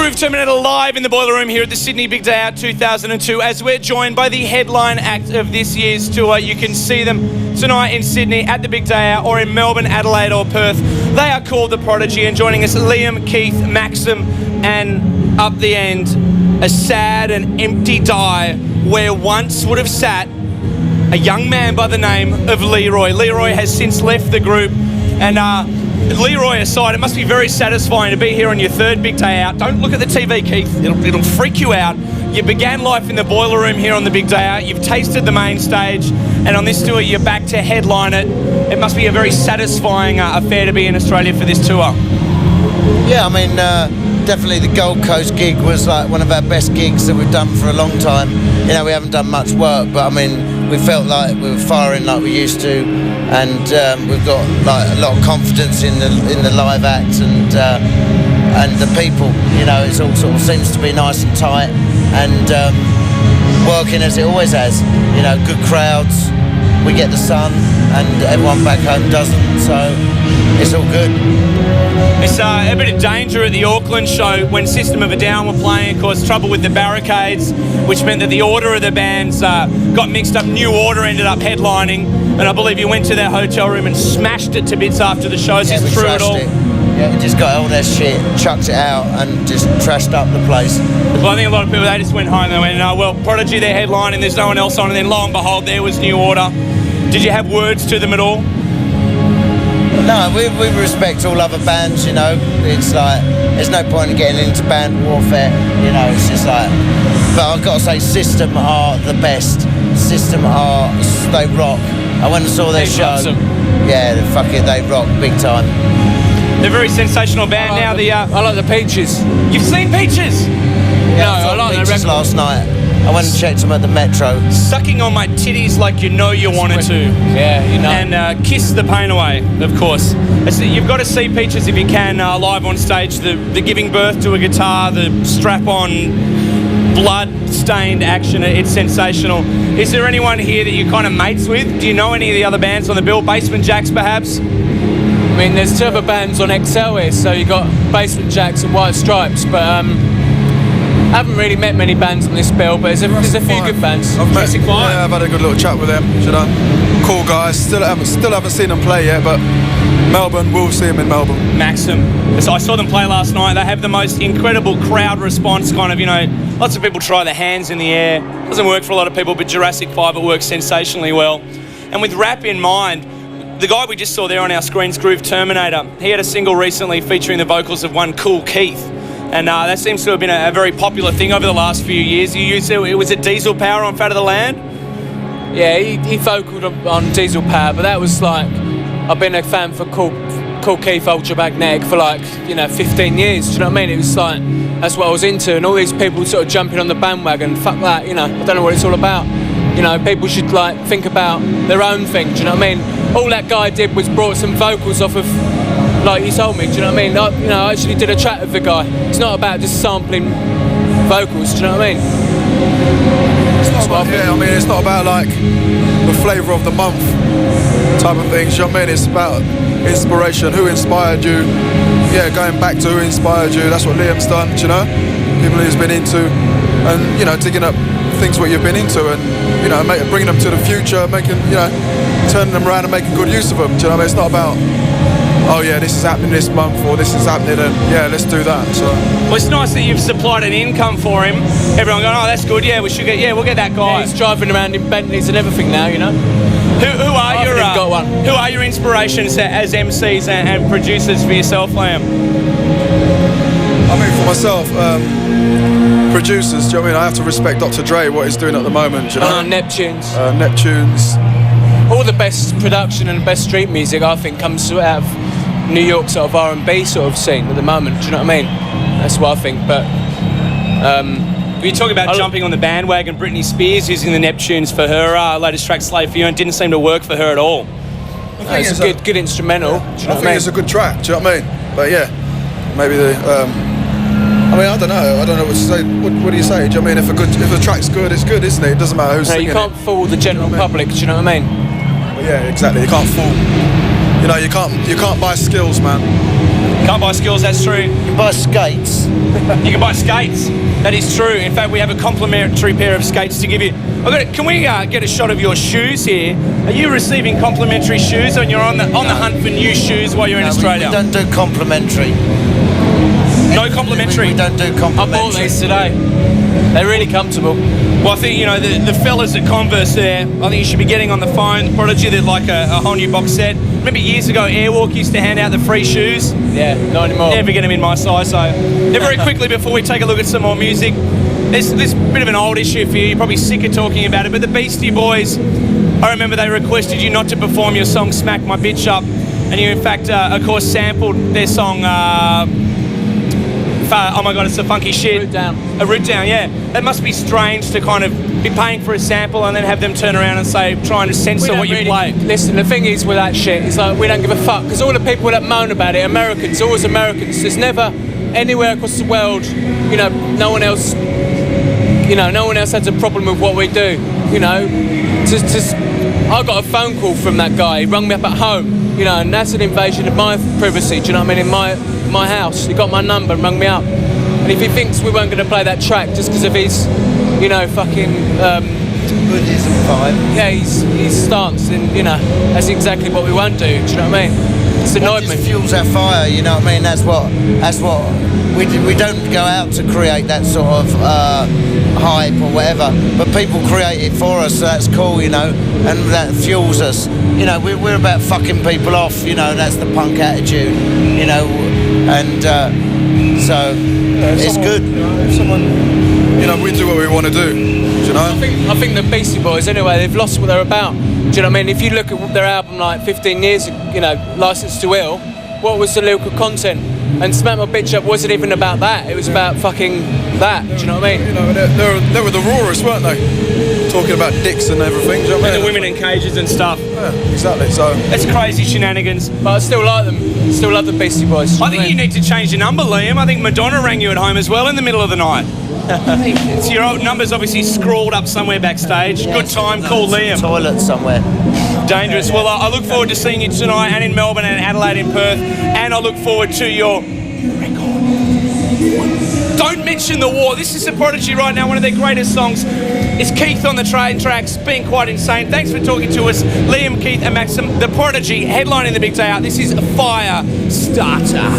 Groove Terminator live in the Boiler Room here at the Sydney Big Day Out 2002 as we're joined by the headline act of this year's tour. You can see them tonight in Sydney at the Big Day Out or in Melbourne, Adelaide or Perth. They are called the Prodigy, and joining us Liam, Keith, Maxim, and up the end, a sad and empty die where once would have sat a young man by the name of Leroy. Leroy has since left the group, and Leroy aside, it must be very satisfying to be here on your third Big Day Out. Don't look at the TV, Keith. It'll freak you out. You began life in the Boiler Room here on the Big Day Out. You've tasted the main stage, and on this tour, you're back to headline it. It must be a very satisfying affair to be in Australia for this tour. Yeah, I mean, definitely the Gold Coast gig was like one of our best gigs that we've done for a long time. You know, we haven't done much work, but I mean, we felt like we were firing like we used to, and we've got like a lot of confidence in the live act and the people. You know, it all sort of seems to be nice and tight and working as it always has. You know, good crowds. We get the sun, and everyone back home doesn't, so it's all good. It's a bit of danger at the Auckland show when System of a Down were playing. Of course, trouble with the barricades, which meant that the order of the bands got mixed up. New Order ended up headlining, and I believe you went to their hotel room and smashed it to bits after the shows. Yeah, Is true at all? Yeah, we just got all that shit, chucked it out, and just trashed up the place. Well, I think a lot of people, they just went home and they went, well, Prodigy, they're headlining, there's no one else on, and then lo and behold, there was New Order. Did you have words to them at all? No, we respect all other bands, you know. It's like, there's no point in getting into band warfare, you know. It's just like, but I've got to say, System are the best. System are, they rock. I went and saw their show. Yeah, they rock big time. They're a very sensational band I like the Peaches. You've seen Peaches? Yeah, I like Peaches last night. I went and checked them at the Metro. Sucking on my titties like you know you wanted to. Yeah, you know. And Kiss the Pain Away, of course. You've got to see Peaches if you can live on stage. The giving birth to a guitar, the strap-on, blood-stained action. It's sensational. Is there anyone here that you're kind of mates with? Do you know any of the other bands on the bill? Basement Jacks, perhaps? I mean, there's two other bands on XL here, so you got Basement Jacks and White Stripes, but I haven't really met many bands on this bill, but there's a few good bands. I've had a good little chat with them, you know. Cool guys. Still haven't seen them play yet, but Melbourne, we'll see them in Melbourne. Maxim. So I saw them play last night. They have the most incredible crowd response, kind of, you know, lots of people try their hands in the air. Doesn't work for a lot of people, but Jurassic 5, it works sensationally well. And with rap in mind, the guy we just saw there on our screens, Groove Terminator, he had a single recently featuring the vocals of one Cool Keith. And that seems to have been a very popular thing over the last few years. You used it was a Diesel Power on Fat of the Land? Yeah, he vocaled on Diesel Power, but that was like, I've been a fan for Cool Keith Ultra Magnetic for 15 years. Do you know what I mean? It was like, that's what I was into, and all these people sort of jumping on the bandwagon. Fuck that, you know, I don't know what it's all about. You know, people should think about their own thing, do you know what I mean? All that guy did was brought some vocals off of, like he told me, do you know what I mean? I actually did a chat with the guy. It's not about just sampling vocals, do you know what I mean? It's not about like the flavour of the month type of things, do you know what I mean? It's about inspiration, who inspired you, going back to who inspired you. That's what Liam's done, do you know? People he's been into, and, you know, digging up things what you've been into, and, you know, bringing them to the future, turning them around and making good use of them, do you know what I mean? It's not about, oh yeah, this is happening this month, or this is happening, and yeah, let's do that. So, well, it's nice that you've supplied an income for him. Everyone going, oh, that's good. Yeah, we'll get that guy. Yeah, he's driving around in Bentleys and everything now, you know. Who are your inspirations as MCs and producers for yourself, Liam? I mean, for myself, producers. Do you know what I mean? I have to respect Dr. Dre, what he's doing at the moment. Do you know? Neptunes. Neptunes. All the best production and best street music, I think, comes out of New York sort of R&B sort of scene at the moment. Do you know what I mean? That's what I think. But you talk about jumping on the bandwagon. Britney Spears using the Neptunes for her latest track, "Slave for You," and didn't seem to work for her at all. It's a good instrumental. Do you know I think it's a good track. Do you know what I mean? But yeah, maybe I don't know what to say. What do you say? Do you know what I mean? If a track's good, it's good, isn't it? It doesn't matter who's singing it. You can't fool the general public. Do you know what I mean? Well, yeah, exactly. You can't fool. You know, you can't buy skills, man. Can't buy skills. That's true. You can buy skates. skates. You can buy skates. That is true. In fact, we have a complimentary pair of skates to give you. Can we get a shot of your shoes here? Are you receiving complimentary shoes, and you're on the hunt for new shoes while you're in Australia? We don't do complimentary. No complimentary. We don't do I complimentary. bought these today. They're really comfortable. Well, I think, the fellas at Converse there, I think you should be getting on the phone. Prodigy, they're like a whole new box set. Remember years ago, Airwalk used to hand out the free shoes? Yeah, not anymore. Never get them in my size, so... Now, very quickly, before we take a look at some more music, there's this bit of an old issue for you. You're probably sick of talking about it, but the Beastie Boys, I remember they requested you not to perform your song Smack My Bitch Up, and you, in fact, of course, sampled their song... oh my god, it's a funky shit. Root Down. A Root Down, yeah. That must be strange to kind of be paying for a sample and then have them turn around and say, trying to censor what you play. Listen, the thing is with that shit, it's like we don't give a fuck, because all the people that moan about it, Americans, always Americans. There's never anywhere across the world, no one else has a problem with what we do. I got a phone call from that guy. He rung me up at home, and that's an invasion of my privacy. Do you know what I mean? In my house, he got my number and rung me up. And if he thinks we weren't going to play that track just because of his, fucking Buddhism vibe. yeah, his stance, and that's exactly what we won't do. Do you know what I mean? It's annoyed What me. just fuels our fire, you know what I mean? That's what we don't go out to create that sort of hype or whatever, but people create it for us, so that's cool, and that fuels us. We're about fucking people off, that's the punk attitude, and so it's good. If someone, we do what we want to do. Do you know? I think the Beastie Boys, anyway, they've lost what they're about. Do you know what I mean? If you look at their album like 15 years ago, Licensed to Ill, what was the lyrical content? And Smack My Bitch Up wasn't even about that. It was about fucking that. Do you know what I mean? They were the rawest, weren't they? Talking about dicks and everything. Do you know what I And mean? the women in cages and stuff. Yeah, exactly. So It's crazy shenanigans. But I still like them. Still love the Beastie Boys. I think you need to change your number, Liam. I think Madonna rang you at home as well in the middle of the night. So your old number's obviously scrawled up somewhere backstage. Good time, call Liam. Toilet somewhere. Dangerous. Well, I look forward to seeing you tonight and in Melbourne and Adelaide and Perth. And I look forward to your record. Don't mention the war. This is a Prodigy right now, one of their greatest songs. It's Keith on the train tracks, being quite insane. Thanks for talking to us, Liam, Keith and Maxim. The Prodigy, headlining the big day out. This is Fire Starter.